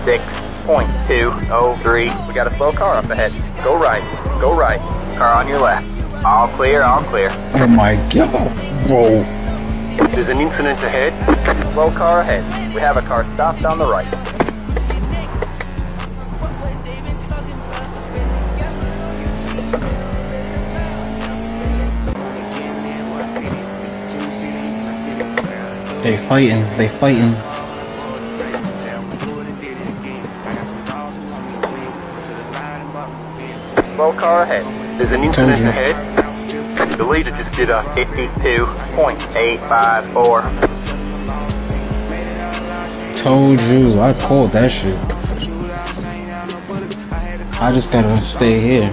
86.203. We got a slow car up ahead. Go right. Go right. Car on your left. All clear, all clear. Oh my god, bro. There's an incident ahead. Slow car ahead. We have a car stopped on the right. They fighting. Slow car ahead. There's an incident ahead. The leader just did a 52.854. Told you, I called that shit. I just gotta stay here.